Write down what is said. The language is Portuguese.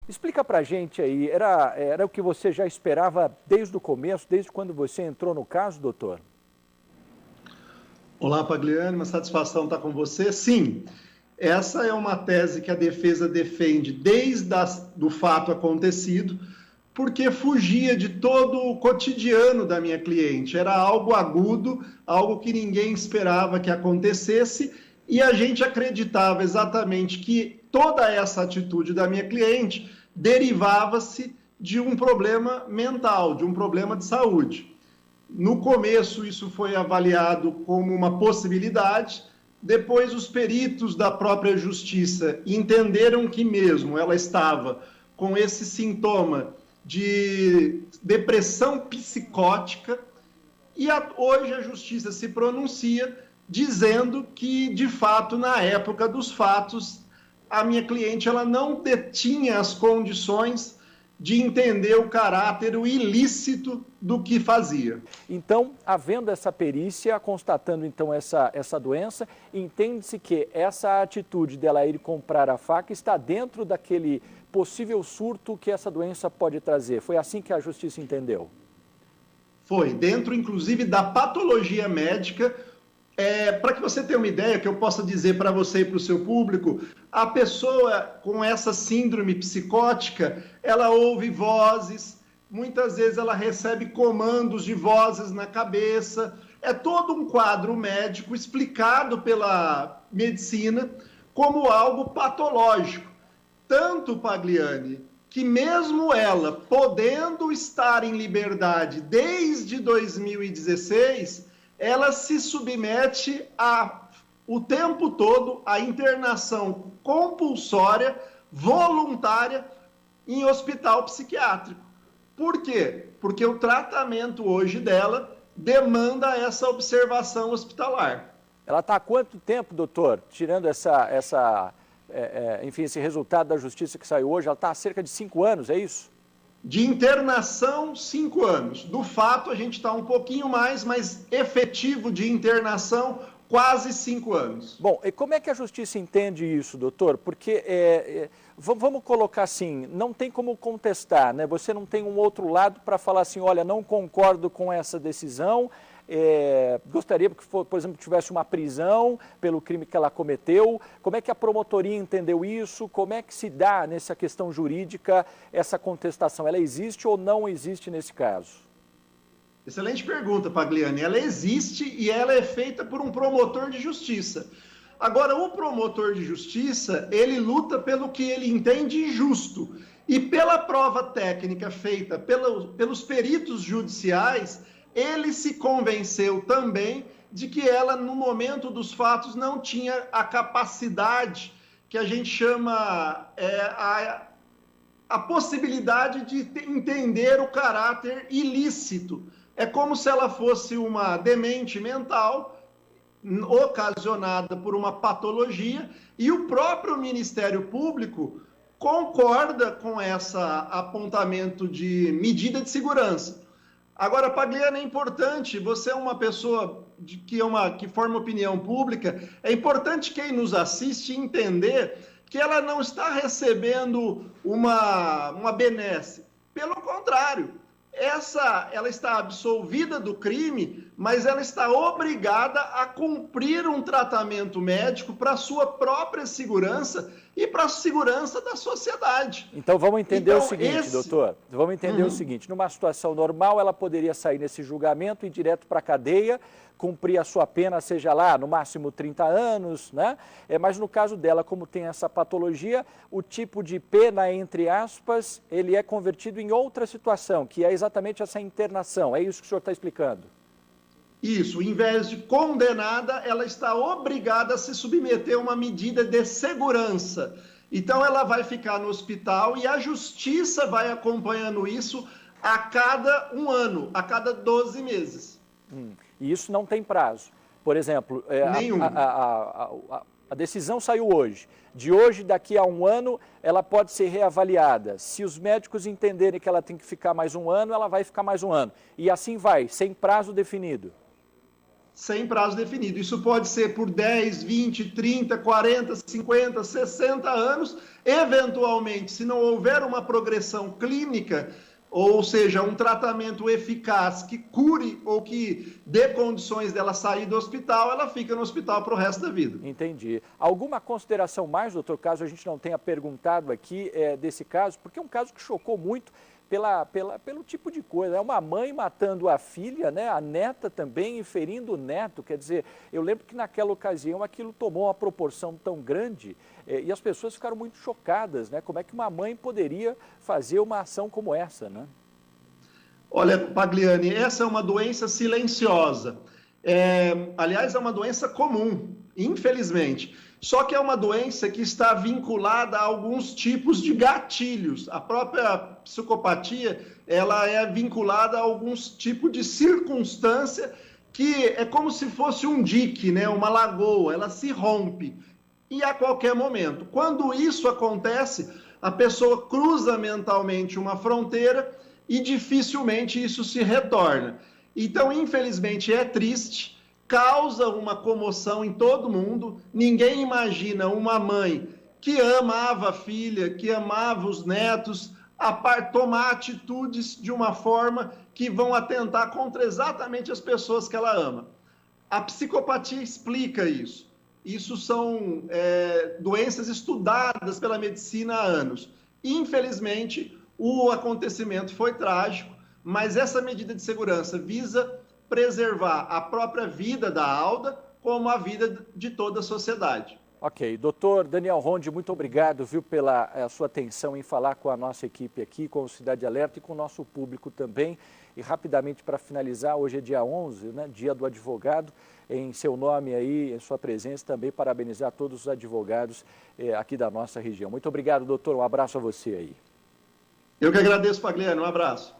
Explica pra gente aí, era o que você já esperava desde o começo, desde quando você entrou no caso, doutor? Olá, Pagliani, uma satisfação estar com você. Sim, essa é uma tese que a defesa defende desde do fato acontecido, porque fugia de todo o cotidiano da minha cliente. Era algo agudo, algo que ninguém esperava que acontecesse, e a gente acreditava exatamente que toda essa atitude da minha cliente derivava-se de um problema mental, de um problema de saúde. No começo, isso foi avaliado como uma possibilidade. Depois, os peritos da própria justiça entenderam que mesmo ela estava com esse sintoma de depressão psicótica, e hoje a justiça se pronuncia dizendo que, de fato, na época dos fatos, a minha cliente ela não detinha as condições de entender o caráter, o ilícito do que fazia. Então, havendo essa perícia, constatando então essa doença, entende-se que essa atitude dela ir comprar a faca está dentro daquele possível surto que essa doença pode trazer. Foi assim que a justiça entendeu? Foi, dentro inclusive da patologia médica. Para que você tenha uma ideia, que eu possa dizer para você e para o seu público, a pessoa com essa síndrome psicótica, ela ouve vozes, muitas vezes ela recebe comandos de vozes na cabeça, é todo um quadro médico explicado pela medicina como algo patológico. Tanto, Pagliani, que mesmo ela, podendo estar em liberdade desde 2016, ela se submete o tempo todo à internação compulsória, voluntária, em hospital psiquiátrico. Por quê? Porque o tratamento hoje dela demanda essa observação hospitalar. Ela está há quanto tempo, doutor, tirando enfim, esse resultado da justiça que saiu hoje? Ela está há cerca de 5 anos, é isso? De internação, 5 anos. Do fato, a gente está um pouquinho mais, mas efetivo de internação, quase 5 anos. Bom, e como é que a justiça entende isso, doutor? Porque, vamos colocar assim, não tem como contestar, né? Você não tem um outro lado para falar assim, olha, não concordo com essa decisão, gostaria que, por exemplo, tivesse uma prisão pelo crime que ela cometeu. Como é que a promotoria entendeu isso? Como é que se dá nessa questão jurídica essa contestação? Ela existe ou não existe nesse caso? Excelente pergunta, Pagliani. Ela existe e ela é feita por um promotor de justiça. Agora, o promotor de justiça, ele luta pelo que ele entende justo. E pela prova técnica feita pelos peritos judiciais, ele se convenceu também de que ela, no momento dos fatos, não tinha a capacidade que a gente chama a possibilidade de entender o caráter ilícito. É como se ela fosse uma demente mental ocasionada por uma patologia, e o próprio Ministério Público concorda com esse apontamento de medida de segurança. Agora, Pagliani, é importante, você é uma pessoa que forma opinião pública, é importante quem nos assiste entender que ela não está recebendo uma benesse. Pelo contrário, ela está absolvida do crime, mas ela está obrigada a cumprir um tratamento médico para a sua própria segurança e para a segurança da sociedade. Então vamos entender o seguinte, doutor, vamos entender o seguinte, numa situação normal ela poderia sair nesse julgamento e ir direto para a cadeia, cumprir a sua pena, seja lá, no máximo 30 anos, né? Mas no caso dela, como tem essa patologia, o tipo de pena, entre aspas, ele é convertido em outra situação, que é exatamente essa internação. É isso que o senhor está explicando? Isso, em vez de condenada, ela está obrigada a se submeter a uma medida de segurança. Então ela vai ficar no hospital e a justiça vai acompanhando isso a cada 1 ano, a cada 12 meses. E isso não tem prazo. Por exemplo, nenhum. A decisão saiu hoje. De hoje, daqui a 1 ano, ela pode ser reavaliada. Se os médicos entenderem que ela tem que ficar mais 1 ano, ela vai ficar mais 1 ano. E assim vai, sem prazo definido. sem prazo definido. Isso pode ser por 10, 20, 30, 40, 50, 60 anos. Eventualmente, se não houver uma progressão clínica, ou seja, um tratamento eficaz que cure ou que dê condições dela sair do hospital, ela fica no hospital para o resto da vida. Entendi. Alguma consideração mais, doutor, caso a gente não tenha perguntado aqui desse caso, porque é um caso que chocou muito pelo tipo de coisa. É uma mãe matando a filha, né? A neta também, e ferindo o neto. Quer dizer, eu lembro que naquela ocasião aquilo tomou uma proporção tão grande e as pessoas ficaram muito chocadas, né? Como é que uma mãe poderia fazer uma ação como essa, né? Olha, Pagliani, essa é uma doença silenciosa. Aliás, é uma doença comum, infelizmente. Só que é uma doença que está vinculada a alguns tipos de gatilhos. A própria psicopatia, ela é vinculada a alguns tipos de circunstância que é como se fosse um dique, né? Uma lagoa, ela se rompe. E a qualquer momento. Quando isso acontece, a pessoa cruza mentalmente uma fronteira e dificilmente isso se retorna. Então, infelizmente, é triste, causa uma comoção em todo mundo. Ninguém imagina uma mãe que amava a filha, que amava os netos, tomar atitudes de uma forma que vão atentar contra exatamente as pessoas que ela ama. A psicopatia explica isso. Isso são doenças estudadas pela medicina há anos. Infelizmente, o acontecimento foi trágico, mas essa medida de segurança visa preservar a própria vida da Alda, como a vida de toda a sociedade. Ok. Doutor Daniel Ronde, muito obrigado, viu, pela sua atenção em falar com a nossa equipe aqui, com o Cidade Alerta e com o nosso público também. E rapidamente, para finalizar, hoje é dia 11, né, dia do advogado. Em seu nome aí, em sua presença, também parabenizar todos os advogados aqui da nossa região. Muito obrigado, doutor. Um abraço a você aí. Eu que agradeço, Pagliani. Um abraço.